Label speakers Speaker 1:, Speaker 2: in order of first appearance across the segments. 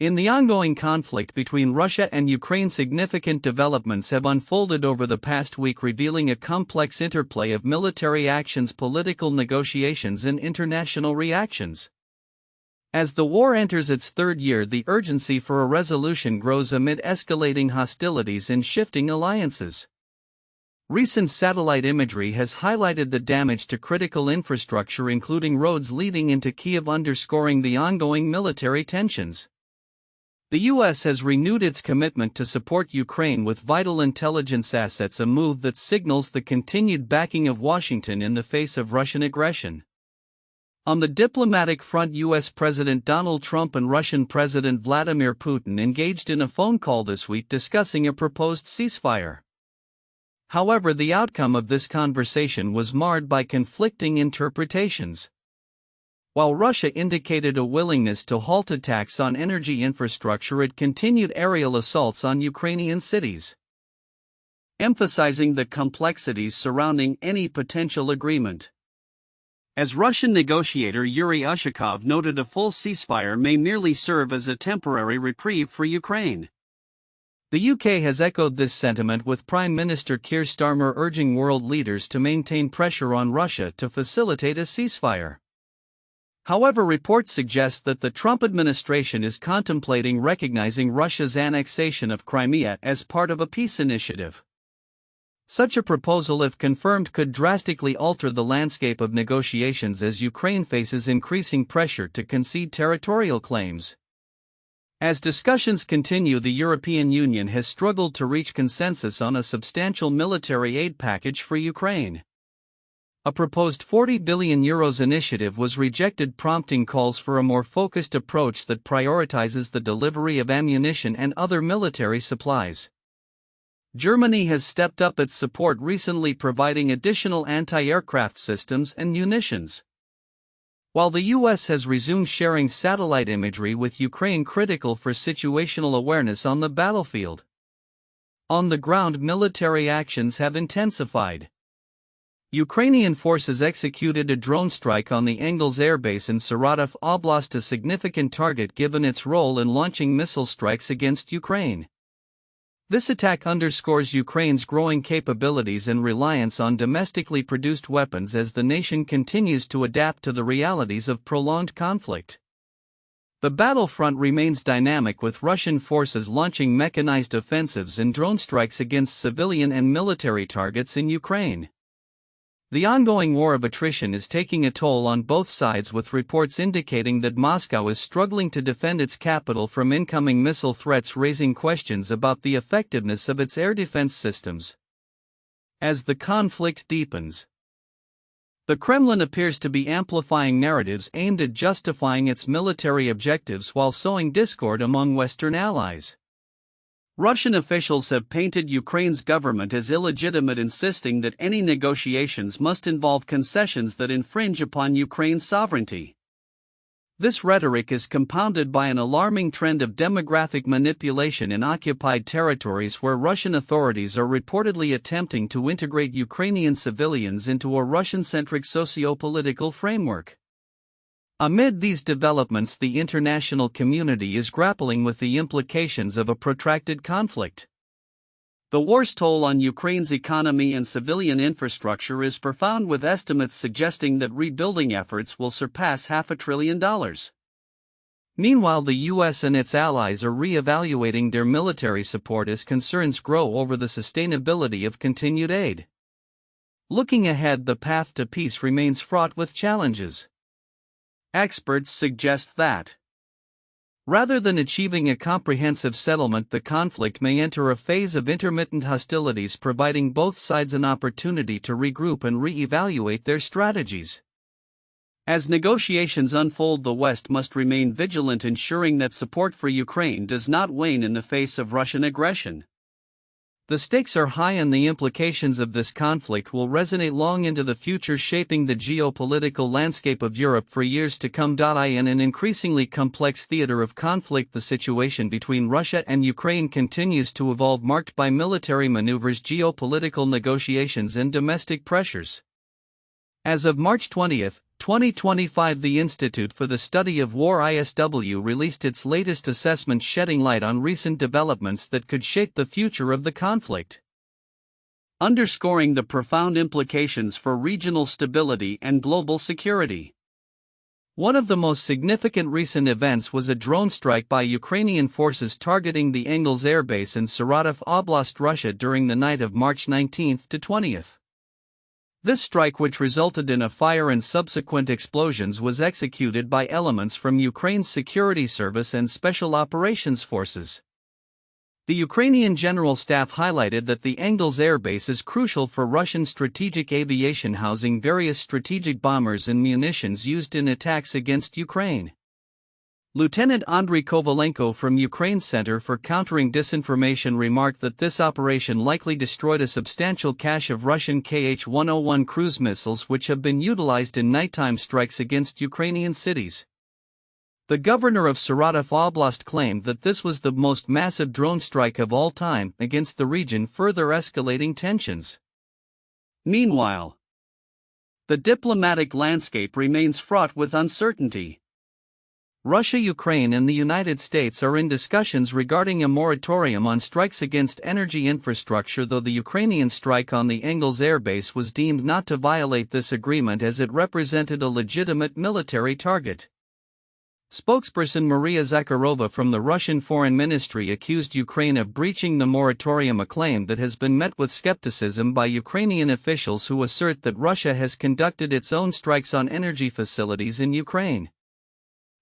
Speaker 1: In the ongoing conflict between Russia and Ukraine, significant developments have unfolded over the past week, revealing a complex interplay of military actions, political negotiations, and international reactions. As the war enters its third year, the urgency for a resolution grows amid escalating hostilities and shifting alliances. Recent satellite imagery has highlighted the damage to critical infrastructure, including roads leading into Kyiv, underscoring the ongoing military tensions. The U.S. has renewed its commitment to support Ukraine with vital intelligence assets, a move that signals the continued backing of Washington in the face of Russian aggression. On the diplomatic front, U.S. President Donald Trump and Russian President Vladimir Putin engaged in a phone call this week discussing a proposed ceasefire. However, the outcome of this conversation was marred by conflicting interpretations. While Russia indicated a willingness to halt attacks on energy infrastructure, it continued aerial assaults on Ukrainian cities, emphasizing the complexities surrounding any potential agreement. As Russian negotiator Yuri Ushakov noted, a full ceasefire may merely serve as a temporary reprieve for Ukraine. The UK has echoed this sentiment, with Prime Minister Keir Starmer urging world leaders to maintain pressure on Russia to facilitate a ceasefire. However, reports suggest that the Trump administration is contemplating recognizing Russia's annexation of Crimea as part of a peace initiative. Such a proposal, if confirmed, could drastically alter the landscape of negotiations as Ukraine faces increasing pressure to concede territorial claims. As discussions continue, the European Union has struggled to reach consensus on a substantial military aid package for Ukraine. A proposed €40 billion initiative was rejected, prompting calls for a more focused approach that prioritizes the delivery of ammunition and other military supplies. Germany has stepped up its support, recently providing additional anti-aircraft systems and munitions. While the U.S. has resumed sharing satellite imagery with Ukraine, critical for situational awareness on the battlefield. On the ground, military actions have intensified. Ukrainian forces executed a drone strike on the Engels Airbase in Saratov Oblast, a significant target given its role in launching missile strikes against Ukraine. This attack underscores Ukraine's growing capabilities and reliance on domestically produced weapons as the nation continues to adapt to the realities of prolonged conflict. The battlefront remains dynamic, with Russian forces launching mechanized offensives and drone strikes against civilian and military targets in Ukraine. The ongoing war of attrition is taking a toll on both sides, with reports indicating that Moscow is struggling to defend its capital from incoming missile threats, raising questions about the effectiveness of its air defense systems. As the conflict deepens, the Kremlin appears to be amplifying narratives aimed at justifying its military objectives while sowing discord among Western allies. Russian officials have painted Ukraine's government as illegitimate, insisting that any negotiations must involve concessions that infringe upon Ukraine's sovereignty. This rhetoric is compounded by an alarming trend of demographic manipulation in occupied territories, where Russian authorities are reportedly attempting to integrate Ukrainian civilians into a Russian-centric socio-political framework. Amid these developments, the international community is grappling with the implications of a protracted conflict. The war's toll on Ukraine's economy and civilian infrastructure is profound, with estimates suggesting that rebuilding efforts will surpass $500 billion. Meanwhile, the U.S. and its allies are re-evaluating their military support as concerns grow over the sustainability of continued aid. Looking ahead, the path to peace remains fraught with challenges. Experts suggest that, rather than achieving a comprehensive settlement, the conflict may enter a phase of intermittent hostilities, providing both sides an opportunity to regroup and re-evaluate their strategies. As negotiations unfold, the West must remain vigilant, ensuring that support for Ukraine does not wane in the face of Russian aggression. The stakes are high, and the implications of this conflict will resonate long into the future, shaping the geopolitical landscape of Europe for years to come. In an increasingly complex theater of conflict, the situation between Russia and Ukraine continues to evolve, marked by military maneuvers, geopolitical negotiations, and domestic pressures. As of March 20, 2025. The Institute for the Study of War (ISW) released its latest assessment, shedding light on recent developments that could shape the future of the conflict, underscoring the profound implications for regional stability and global security. One of the most significant recent events was a drone strike by Ukrainian forces targeting the Engels Airbase in Saratov Oblast, Russia during the night of March 19 to 20. This strike, which resulted in a fire and subsequent explosions, was executed by elements from Ukraine's security service and special operations forces. The Ukrainian General Staff highlighted that the Engels Airbase is crucial for Russian strategic aviation, housing various strategic bombers and munitions used in attacks against Ukraine. Lieutenant Andriy Kovalenko from Ukraine's Center for Countering Disinformation remarked that this operation likely destroyed a substantial cache of Russian Kh-101 cruise missiles, which have been utilized in nighttime strikes against Ukrainian cities. The governor of Saratov Oblast claimed that this was the most massive drone strike of all time against the region, further escalating tensions. Meanwhile, the diplomatic landscape remains fraught with uncertainty. Russia, Ukraine, and the United States are in discussions regarding a moratorium on strikes against energy infrastructure, though the Ukrainian strike on the Engels Airbase was deemed not to violate this agreement as it represented a legitimate military target. Spokesperson Maria Zakharova from the Russian Foreign Ministry accused Ukraine of breaching the moratorium, a claim that has been met with skepticism by Ukrainian officials who assert that Russia has conducted its own strikes on energy facilities in Ukraine.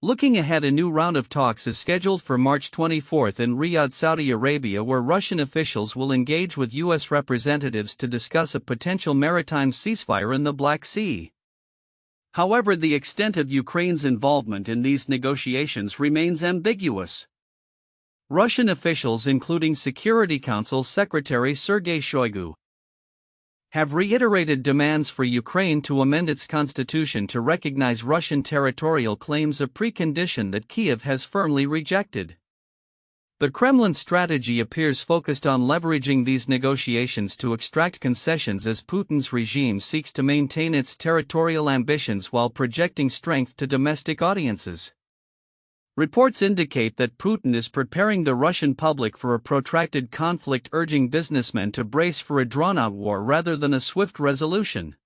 Speaker 1: Looking ahead, a new round of talks is scheduled for March 24 in Riyadh, Saudi Arabia, where Russian officials will engage with U.S. representatives to discuss a potential maritime ceasefire in the Black Sea. However, the extent of Ukraine's involvement in these negotiations remains ambiguous. Russian officials, including Security Council Secretary Sergei Shoigu, have reiterated demands for Ukraine to amend its constitution to recognize Russian territorial claims, a precondition that Kyiv has firmly rejected. The Kremlin's strategy appears focused on leveraging these negotiations to extract concessions as Putin's regime seeks to maintain its territorial ambitions while projecting strength to domestic audiences. Reports indicate that Putin is preparing the Russian public for a protracted conflict, urging businessmen to brace for a drawn-out war rather than a swift resolution.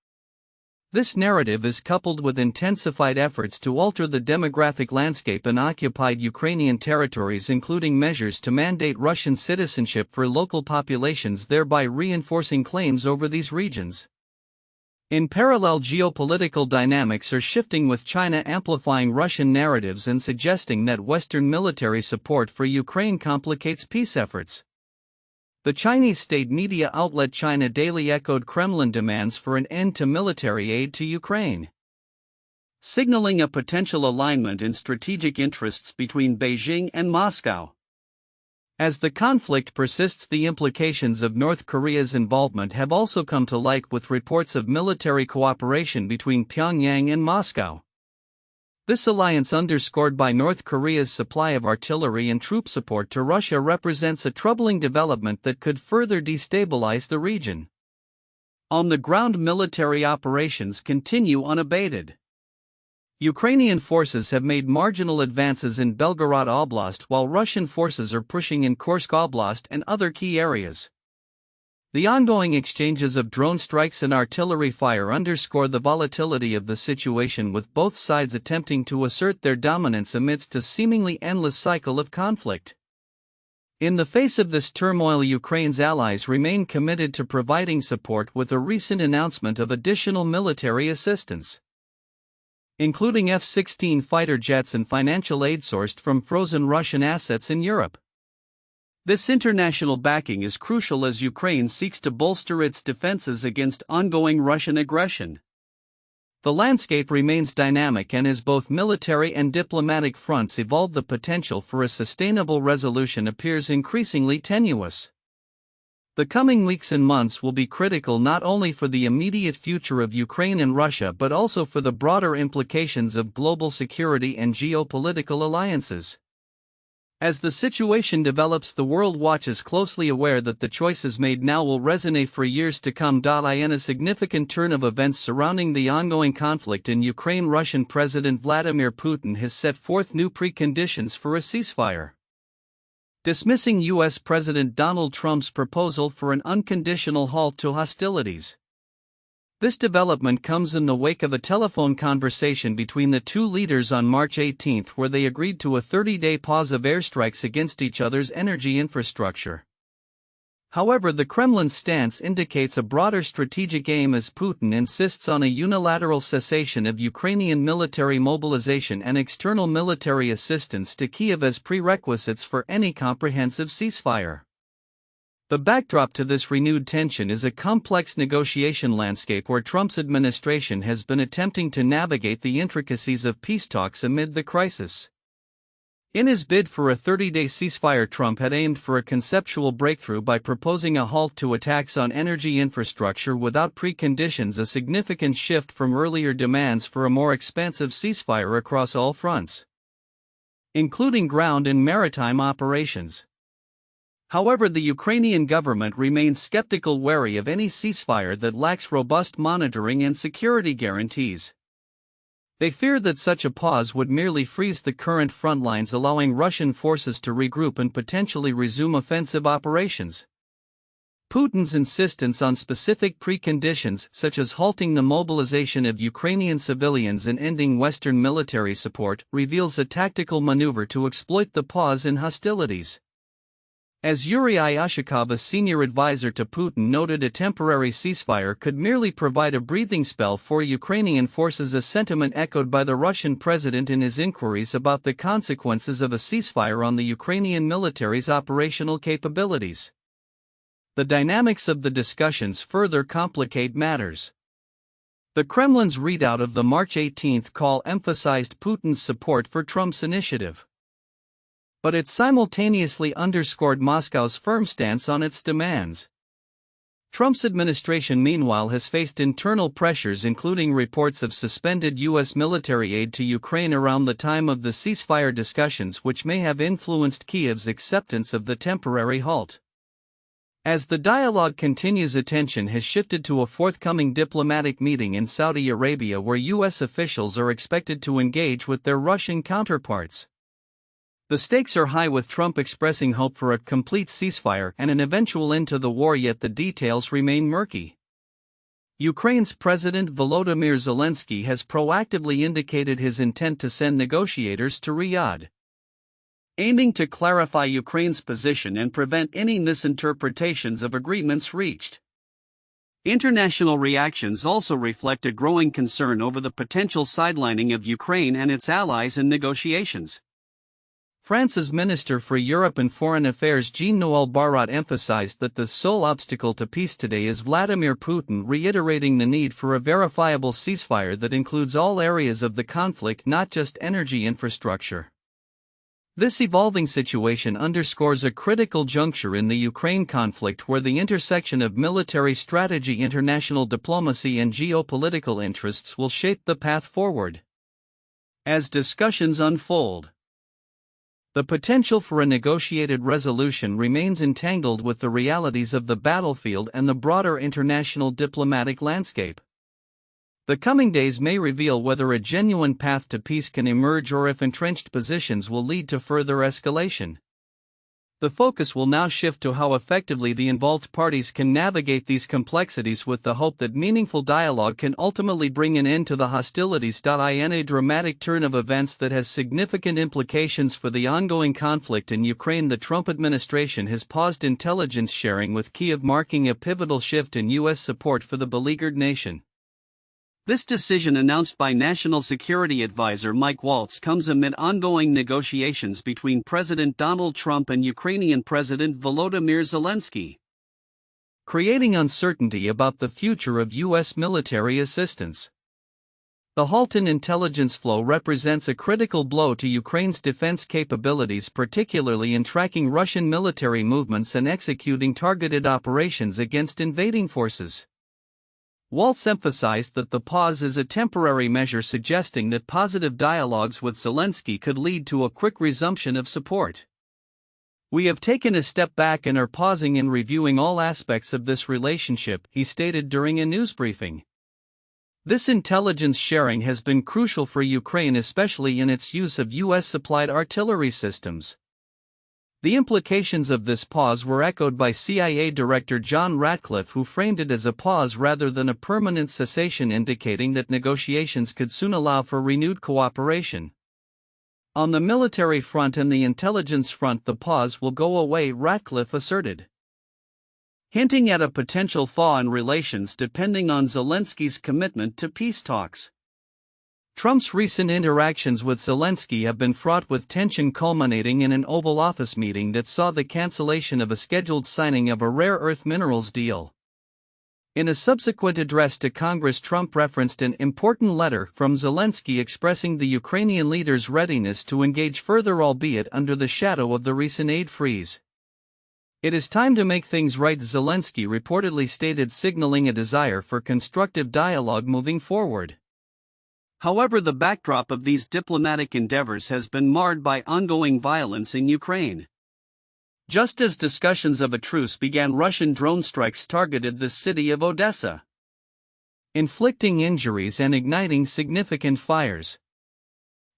Speaker 1: This narrative is coupled with intensified efforts to alter the demographic landscape in occupied Ukrainian territories, including measures to mandate Russian citizenship for local populations, thereby reinforcing claims over these regions. In parallel, geopolitical dynamics are shifting, with China amplifying Russian narratives and suggesting that Western military support for Ukraine complicates peace efforts. The Chinese state media outlet China Daily echoed Kremlin demands for an end to military aid to Ukraine, signaling a potential alignment in strategic interests between Beijing and Moscow. As the conflict persists, the implications of North Korea's involvement have also come to light, with reports of military cooperation between Pyongyang and Moscow. This alliance, underscored by North Korea's supply of artillery and troop support to Russia, represents a troubling development that could further destabilize the region. On the ground, military operations continue unabated. Ukrainian forces have made marginal advances in Belgorod Oblast, while Russian forces are pushing in Kursk Oblast and other key areas. The ongoing exchanges of drone strikes and artillery fire underscore the volatility of the situation, with both sides attempting to assert their dominance amidst a seemingly endless cycle of conflict. In the face of this turmoil, Ukraine's allies remain committed to providing support, with a recent announcement of additional military assistance, including F-16 fighter jets and financial aid sourced from frozen Russian assets in Europe. This international backing is crucial as Ukraine seeks to bolster its defenses against ongoing Russian aggression. The landscape remains dynamic, and as both military and diplomatic fronts evolve, the potential for a sustainable resolution appears increasingly tenuous. The coming weeks and months will be critical not only for the immediate future of Ukraine and Russia, but also for the broader implications of global security and geopolitical alliances. As the situation develops, the world watches closely, aware that the choices made now will resonate for years to come. In a significant turn of events surrounding the ongoing conflict in Ukraine, Russian President Vladimir Putin has set forth new preconditions for a ceasefire, dismissing U.S. President Donald Trump's proposal for an unconditional halt to hostilities. This development comes in the wake of a telephone conversation between the two leaders on March 18, where they agreed to a 30-day pause of airstrikes against each other's energy infrastructure. However, the Kremlin's stance indicates a broader strategic aim, as Putin insists on a unilateral cessation of Ukrainian military mobilization and external military assistance to Kyiv as prerequisites for any comprehensive ceasefire. The backdrop to this renewed tension is a complex negotiation landscape where Trump's administration has been attempting to navigate the intricacies of peace talks amid the crisis. In his bid for a 30-day ceasefire, Trump had aimed for a conceptual breakthrough by proposing a halt to attacks on energy infrastructure without preconditions, a significant shift from earlier demands for a more expansive ceasefire across all fronts, including ground and maritime operations. However, the Ukrainian government remains skeptical, wary of any ceasefire that lacks robust monitoring and security guarantees. They fear that such a pause would merely freeze the current front lines, allowing Russian forces to regroup and potentially resume offensive operations. Putin's insistence on specific preconditions, such as halting the mobilization of Ukrainian civilians and ending Western military support, reveals a tactical maneuver to exploit the pause in hostilities. As Yuri Iashikov, a senior advisor to Putin, noted, a temporary ceasefire could merely provide a breathing spell for Ukrainian forces, a sentiment echoed by the Russian president in his inquiries about the consequences of a ceasefire on the Ukrainian military's operational capabilities. The dynamics of the discussions further complicate matters. The Kremlin's readout of the March 18 call emphasized Putin's support for Trump's initiative, but it simultaneously underscored Moscow's firm stance on its demands. Trump's administration, meanwhile, has faced internal pressures, including reports of suspended U.S. military aid to Ukraine around the time of the ceasefire discussions, which may have influenced Kyiv's acceptance of the temporary halt. As the dialogue continues, attention has shifted to a forthcoming diplomatic meeting in Saudi Arabia, where U.S. officials are expected to engage with their Russian counterparts. The stakes are high, with Trump expressing hope for a complete ceasefire and an eventual end to the war, yet the details remain murky. Ukraine's President Volodymyr Zelensky has proactively indicated his intent to send negotiators to Riyadh, aiming to clarify Ukraine's position and prevent any misinterpretations of agreements reached. International reactions also reflect a growing concern over the potential sidelining of Ukraine and its allies in negotiations. France's Minister for Europe and Foreign Affairs Jean-Noël Barrot emphasized that the sole obstacle to peace today is Vladimir Putin, reiterating the need for a verifiable ceasefire that includes all areas of the conflict, not just energy infrastructure. This evolving situation underscores a critical juncture in the Ukraine conflict, where the intersection of military strategy, international diplomacy, and geopolitical interests will shape the path forward. As discussions unfold, the potential for a negotiated resolution remains entangled with the realities of the battlefield and the broader international diplomatic landscape. The coming days may reveal whether a genuine path to peace can emerge, or if entrenched positions will lead to further escalation. The focus will now shift to how effectively the involved parties can navigate these complexities, with the hope that meaningful dialogue can ultimately bring an end to the hostilities. In a dramatic turn of events that has significant implications for the ongoing conflict in Ukraine, the Trump administration has paused intelligence sharing with Kyiv, marking a pivotal shift in U.S. support for the beleaguered nation. This decision, announced by National Security Advisor Mike Waltz, comes amid ongoing negotiations between President Donald Trump and Ukrainian President Volodymyr Zelensky, creating uncertainty about the future of U.S. military assistance. The halt in intelligence flow represents a critical blow to Ukraine's defense capabilities, particularly in tracking Russian military movements and executing targeted operations against invading forces. Waltz emphasized that the pause is a temporary measure, suggesting that positive dialogues with Zelensky could lead to a quick resumption of support. "We have taken a step back and are pausing and reviewing all aspects of this relationship," he stated during a news briefing. This intelligence sharing has been crucial for Ukraine, especially in its use of US-supplied artillery systems. The implications of this pause were echoed by CIA Director John Ratcliffe, who framed it as a pause rather than a permanent cessation, indicating that negotiations could soon allow for renewed cooperation. "On the military front and the intelligence front, the pause will go away," Ratcliffe asserted, hinting at a potential thaw in relations depending on Zelensky's commitment to peace talks. Trump's recent interactions with Zelensky have been fraught with tension, culminating in an Oval Office meeting that saw the cancellation of a scheduled signing of a rare earth minerals deal. In a subsequent address to Congress, Trump referenced an important letter from Zelensky expressing the Ukrainian leader's readiness to engage further, albeit under the shadow of the recent aid freeze. "It is time to make things right," Zelensky reportedly stated, signaling a desire for constructive dialogue moving forward. However, the backdrop of these diplomatic endeavors has been marred by ongoing violence in Ukraine. Just as discussions of a truce began, Russian drone strikes targeted the city of Odessa, inflicting injuries and igniting significant fires.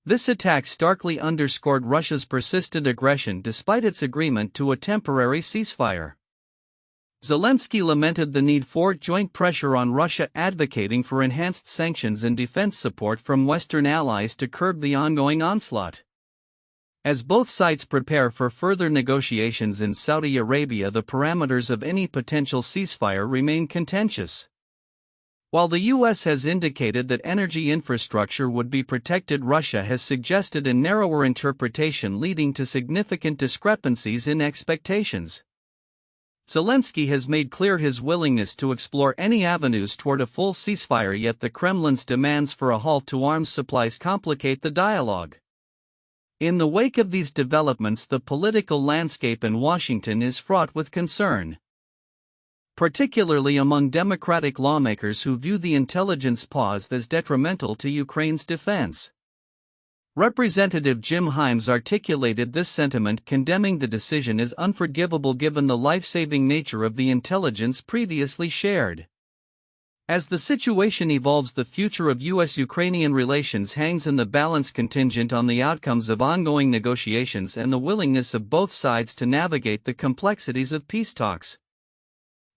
Speaker 1: This attack starkly underscored Russia's persistent aggression despite its agreement to a temporary ceasefire. Zelensky lamented the need for joint pressure on Russia, advocating for enhanced sanctions and defense support from Western allies to curb the ongoing onslaught. As both sides prepare for further negotiations in Saudi Arabia, the parameters of any potential ceasefire remain contentious. While the U.S. has indicated that energy infrastructure would be protected, Russia has suggested a narrower interpretation, leading to significant discrepancies in expectations. Zelensky has made clear his willingness to explore any avenues toward a full ceasefire, yet the Kremlin's demands for a halt to arms supplies complicate the dialogue. In the wake of these developments, the political landscape in Washington is fraught with concern, particularly among Democratic lawmakers who view the intelligence pause as detrimental to Ukraine's defense. Representative Jim Himes articulated this sentiment, condemning the decision as unforgivable given the life-saving nature of the intelligence previously shared. As the situation evolves, the future of U.S.-Ukrainian relations hangs in the balance, contingent on the outcomes of ongoing negotiations and the willingness of both sides to navigate the complexities of peace talks.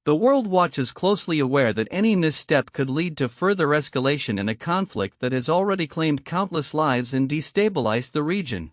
Speaker 1: The world watches closely, aware that any misstep could lead to further escalation in a conflict that has already claimed countless lives and destabilized the region.